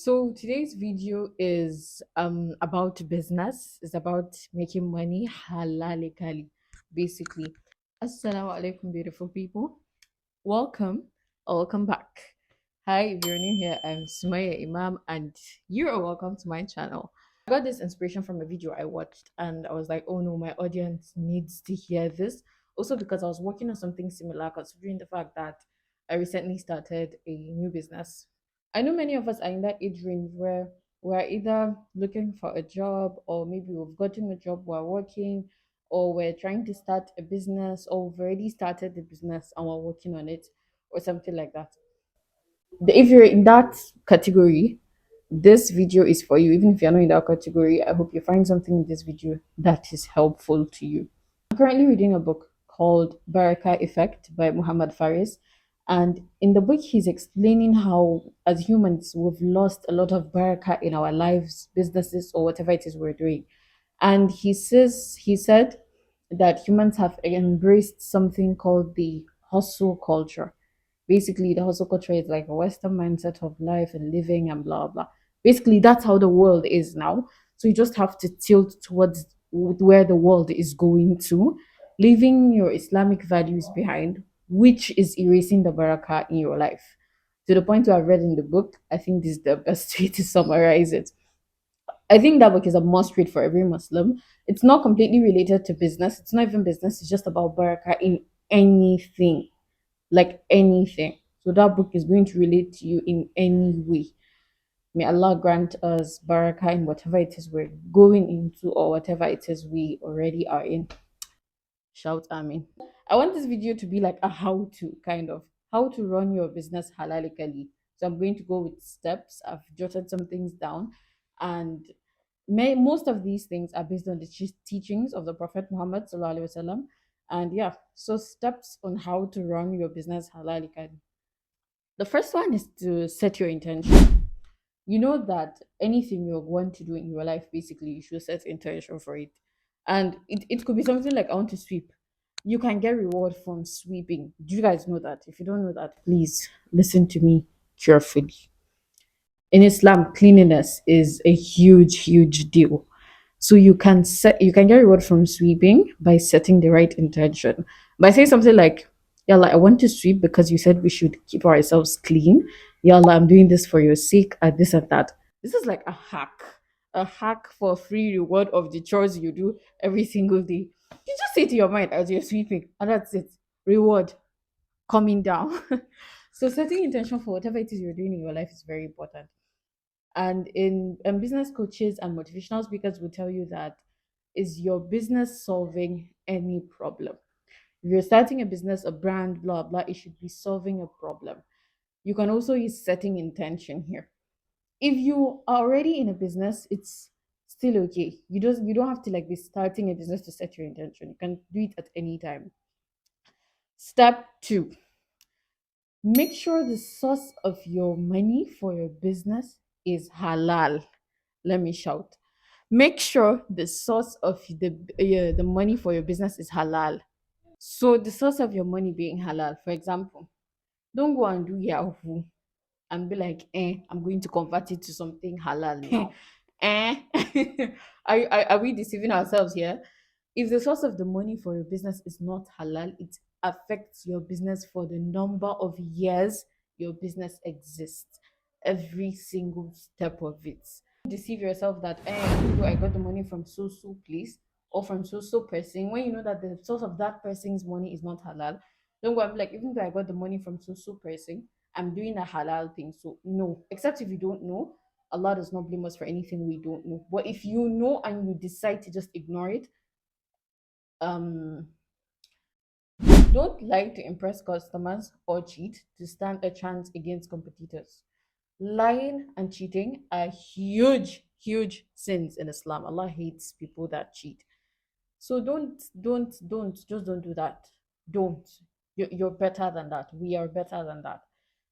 So today's video is about business. It's about making money halalically, basically. Assalamu alaikum, beautiful people. Welcome or welcome back. Hi, if you're new here, I'm Sumayya Imam, and you are welcome to my channel. I got this inspiration from a video I watched, and I was like, oh no, my audience needs to hear this. Also, because I was working on something similar, considering the fact that I recently started a new business. I know many of us are in that age range where we're either looking for a job, or maybe we've gotten a job, we're working, or we're trying to start a business, or we've already started the business and we're working on it, or something like that. If you're in that category, this video is for you. Even if you're not in that category, I hope you find something in this video that is helpful to you. I'm currently reading a book called Baraka Effect by Muhammad Faris. And in the book, he's explaining how, as humans, we've lost a lot of baraka in our lives, businesses, or whatever it is we're doing. And he said that humans have embraced something called the hustle culture. Basically, the hustle culture is like a Western mindset of life and living and blah blah. Basically, that's how the world is now. So you just have to tilt towards where the world is going to, leaving your Islamic values behind, which is erasing the barakah in your life. To the point where I've read in the book, I think this is the best way to summarize it. I think that book is a must read for every Muslim. It's not completely related to business. It's not even business. It's just about barakah in anything, like anything. So that book is going to relate to you in any way. May Allah grant us barakah in whatever it is we're going into or whatever it is we already are in. Shout Amin. I want this video to be like a how to kind of how to run your business halalically. So I'm going to go with steps. I've jotted some things down, and most of these things are based on the teachings of the Prophet Muhammad sallallahu alaihi wasallam. And yeah, so steps on how to run your business halalically. The first one is to set your intention. You know that anything you want to do in your life, basically, you should set intention for it. And it could be something like, I want to sweep. You can get reward from sweeping. Do you guys know that? If you don't know that, please listen to me carefully. In Islam, cleanliness is a huge deal. So you can get reward from sweeping by setting the right intention. By saying something like, Yalla, I want to sweep because you said we should keep ourselves clean. Yalla, I'm doing this for your sake and this and that. This is like a hack. A hack for free reward of the chores you do every single day. You just say to your mind as you're sweeping, and that's it. Reward coming down. So setting intention for whatever it is you're doing in your life is very important. And in business coaches and motivational speakers will tell you that is your business solving any problem. If you're starting a business, a brand, blah blah, it should be solving a problem. You can also use setting intention here. If you are already in a business, it's still okay. You don't have to like be starting a business to set your intention. You can do it at any time. Step two, make sure the source of your money for your business is halal. Let me shout. Make sure the source of the money for your business is halal. So the source of your money being halal, for example, don't go and do Yahoo and be like, I'm going to convert it to something halal now. eh? Are we deceiving ourselves here? If the source of the money for your business is not halal, it affects your business for the number of years your business exists. Every single step of it. Deceive yourself that I got the money from so place or from so person, when you know that the source of that person's money is not halal. Don't go and be like, even though I got the money from so person, I'm doing a halal thing. So no, except if you don't know, Allah does not blame us for anything we don't know. But if you know and you decide to just ignore it, um don't lie to impress customers or cheat to stand a chance against competitors. Lying and cheating are huge sins in Islam. Allah hates people that cheat. So just don't do that. Don't. You're better than that. We are better than that.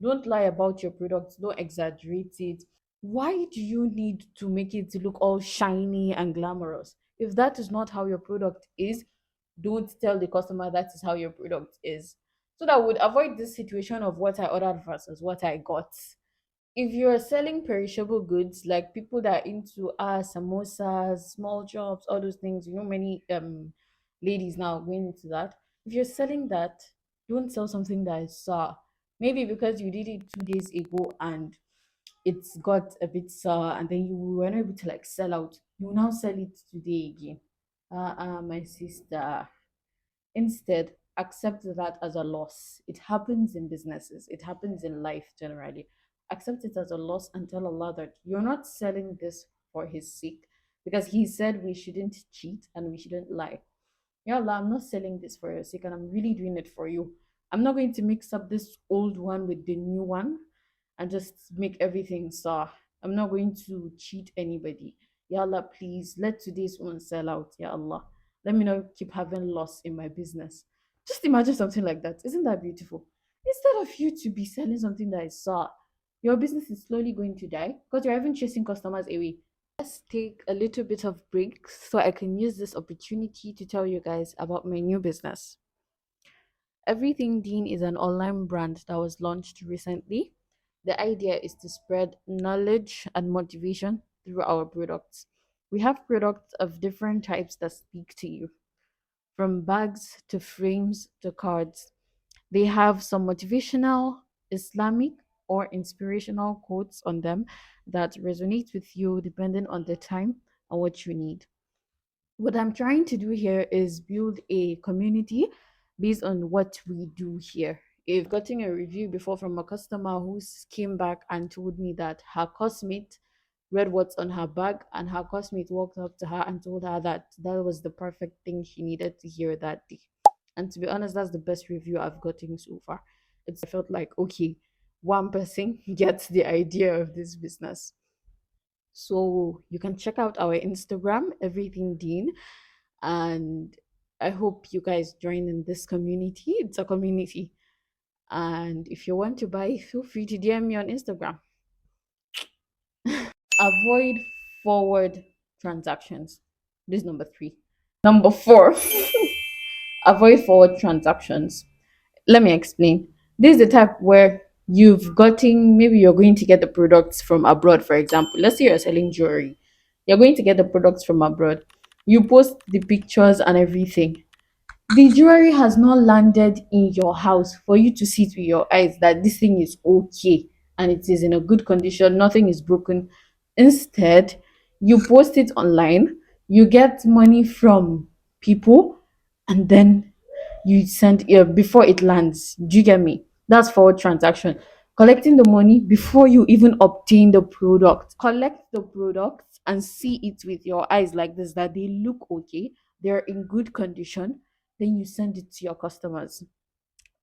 Don't lie about your products. Don't exaggerate it. Why do you need to make it to look all shiny and glamorous? If that is not how your product is, don't tell the customer that is how your product is. So that would avoid this situation of what I ordered versus what I got. If you're selling perishable goods, like people that are into samosas, small jobs, all those things, many ladies now are going into that. If you're selling that, don't sell something that is sour. Maybe because you did it 2 days ago and it's got a bit sour, and then you were not able to like sell out. You will now sell it today again. My sister. Instead, accept that as a loss. It happens in businesses, it happens in life generally. Accept it as a loss and tell Allah that you're not selling this for His sake, because He said we shouldn't cheat and we shouldn't lie. Ya Allah, I'm not selling this for your sake and I'm really doing it for you. I'm not going to mix up this old one with the new one and just make everything sour. I'm not going to cheat anybody. Ya Allah, please let today's one sell out. Ya Allah, let me not keep having loss in my business. Just imagine something like that. Isn't that beautiful? Instead of you to be selling something that is sour, your business is slowly going to die because you're even chasing customers away. Let's take a little bit of break so I can use this opportunity to tell you guys about my new business. Everything Deen is an online brand that was launched recently. The idea is to spread knowledge and motivation through our products. We have products of different types that speak to you, from bags to frames to cards. They have some motivational, Islamic, or inspirational quotes on them that resonate with you depending on the time and what you need. What I'm trying to do here is build a community based on what we do here. I've gotten a review before from a customer who came back and told me that her cosmate read what's on her bag, and her cosmate walked up to her and told her that that was the perfect thing she needed to hear that day. And to be honest, that's the best review I've gotten so far. I felt like, okay, one person gets the idea of this business. So you can check out our Instagram, Everything Deen, and I hope you guys join in this community. It's a community. And if you want to buy, feel free to DM me on Instagram. Avoid forward transactions. This is number 3. Number 4, avoid forward transactions. Let me explain. This is the type where you've gotten, maybe you're going to get the products from abroad, for example. Let's say you're selling jewelry. You're going to get the products from abroad. You post the pictures and everything. The jewelry has not landed in your house for you to see it with your eyes that this thing is okay and it is in a good condition, nothing is broken. Instead, you post it online, you get money from people, and then you send before it lands. Do you get me? That's forward transaction. Collecting the money before you even obtain the product. Collect the products and see it with your eyes like this, that they look okay, they're in good condition. Then you send it to your customers.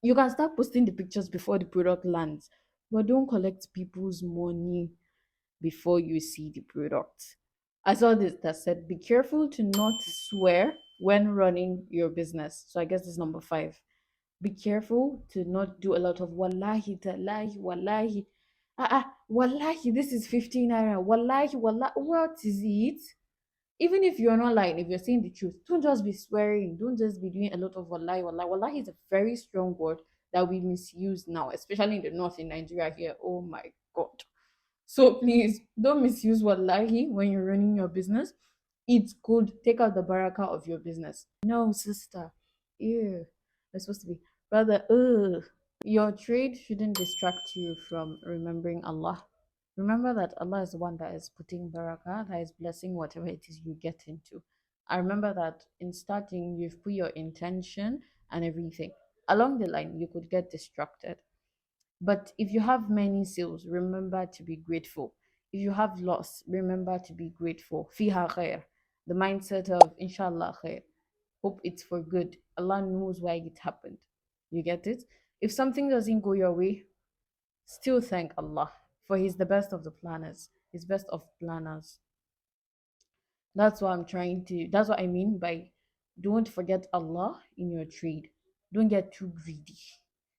You can start posting the pictures before the product lands, but don't collect people's money before you see the product. I saw this that said, be careful to not swear when running your business. So I guess this is number 5. Be careful to not do a lot of wallahi, talahi, wallahi. Wallahi, this is 15 naira. Wallahi, wallahi. What is it? Even if you're not lying, if you're saying the truth, don't just be swearing. Don't just be doing a lot of wallahi, wallahi. Wallahi is a very strong word that we misuse now, especially in the north in Nigeria here. Oh my God. So please don't misuse wallahi when you're running your business. It could take out the baraka of your business. No, sister. Ew. It's supposed to be rather, ugh. Your trade shouldn't distract you from remembering Allah. Remember that Allah is the one that is putting barakah, that is blessing whatever it is you get into. I remember that in starting, you've put your intention and everything. Along the line, you could get distracted. But if you have many sales, remember to be grateful. If you have loss, remember to be grateful. Fiha khair. The mindset of inshallah khair. Hope it's for good. Allah knows why it happened. You get it? If something doesn't go your way, still thank Allah, for He's the best of the planners. He's best of planners. That's what I mean by don't forget Allah in your trade. Don't get too greedy.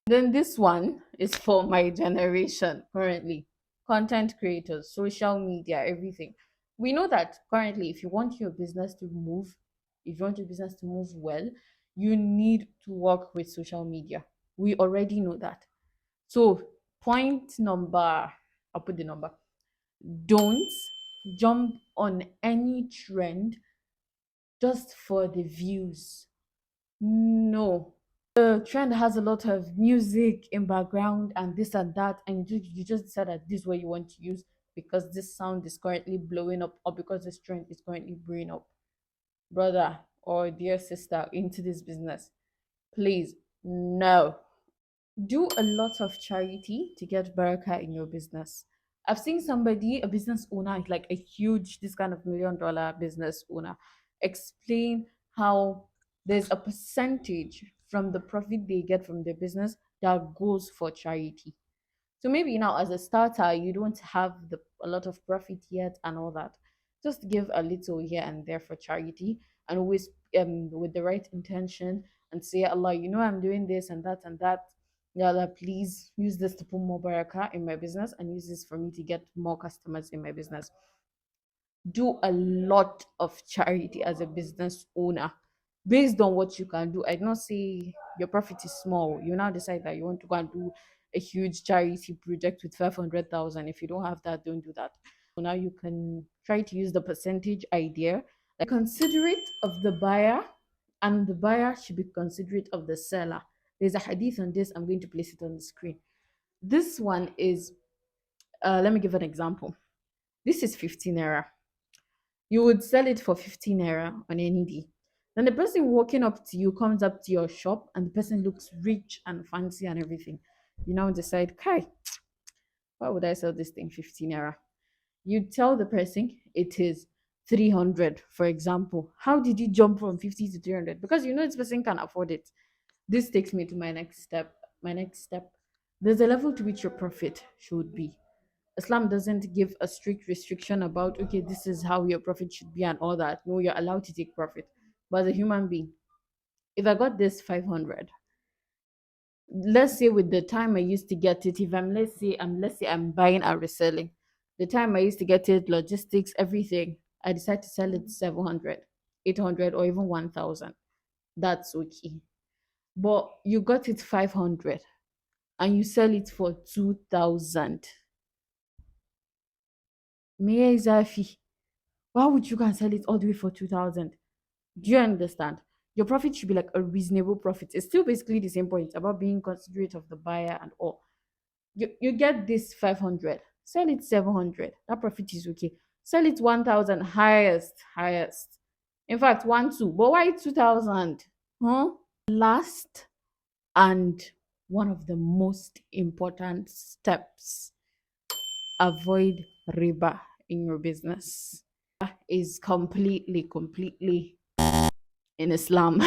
Then this one is for my generation currently. Content creators, social media, everything. We know that currently, if you want your business to move, if you want your business to move well, you need to work with social media. We already know that. So, point number I'll put the number. Don't jump on any trend just for the views. No. The trend has a lot of music in background and this and that, and you just decide that this is what you want to use because this sound is currently blowing up or because this trend is currently blowing up. Brother or dear sister into this business, please, no. Do a lot of charity to get baraka in your business. I've seen somebody, a business owner, like a huge, this kind of $1 million business owner, explain how there's a percentage from the profit they get from their business that goes for charity. So maybe now as a starter, you don't have a lot of profit yet and all that. Just give a little here and there for charity, and always with the right intention, and say, Allah, I'm doing this and that and that. Ya Allah, please use this to put more barakah in my business and use this for me to get more customers in my business. Do a lot of charity as a business owner based on what you can do. I do not say your profit is small. You now decide that you want to go and do a huge charity project with 500,000. If you don't have that, don't do that. So now you can try to use the percentage idea, like considerate of the buyer, and the buyer should be considerate of the seller. There's a hadith on this. I'm going to place it on the screen. This one is, let me give an example. This is 15 naira. You would sell it for 15 naira on any day. Then the person walking up to you comes up to your shop and the person looks rich and fancy and everything. You now decide, Kai, why would I sell this thing 15 naira? You tell the person it is 300, for example. How did you jump from 50 to 300? Because you know this person can afford it. This takes me to my next step. My next step. There's a level to which your profit should be. Islam doesn't give a strict restriction about, okay, this is how your profit should be and all that. No, you're allowed to take profit. But as a human being, if I got this 500, let's say with the time I used to get it, if I'm buying and reselling, the time I used to get it, logistics, everything, I decide to sell it 700, 800, or even 1000. That's okay. But you got it 500 and you sell it for 2000. Mia Zafi, why would you go and sell it all the way for 2000? Do you understand? Your profit should be like a reasonable profit. It's still basically the same point about being considerate of the buyer and all. You get this 500, sell it 700. That profit is okay. Sell it 1000, highest. In fact, 1 2. But why 2000? Huh? Last and one of the most important steps, avoid riba in your business. Is completely in Islam.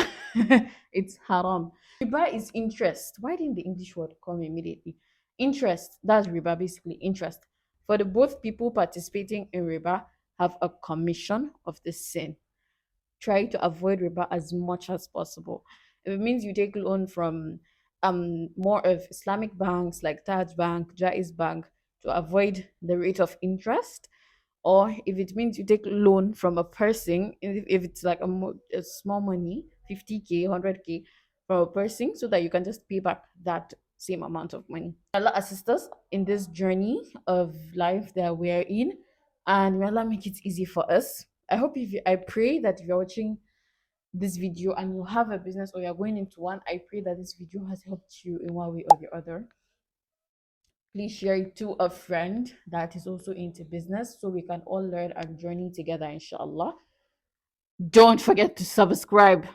It's haram. Riba is interest. Why didn't the English word come immediately? Interest. That's riba, basically interest. For the both people participating in riba have a commission of the sin. Try to avoid riba as much as possible. If it means you take loan from more of Islamic banks like Taj Bank, Jaiz Bank, to avoid the rate of interest, or if it means you take loan from a person, if it's like a small money, 50K, 100K, from a person, so that you can just pay back that same amount of money. Allah assist us in this journey of life that we're in, and may Allah make it easy for us. I pray that if you're watching this video and you have a business or you're going into one, I pray that this video has helped you in one way or the other. Please share it to a friend that is also into business so we can all learn and journey together, inshallah. Don't forget to subscribe.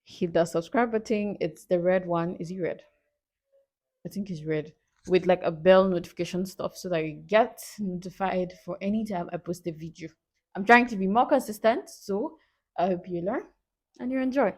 Hit the subscribe button. It's the red one. Is it red? I think it's red. With like a bell notification stuff so that you get notified for any time I post a video. I'm trying to be more consistent, so I hope you learn and you enjoy.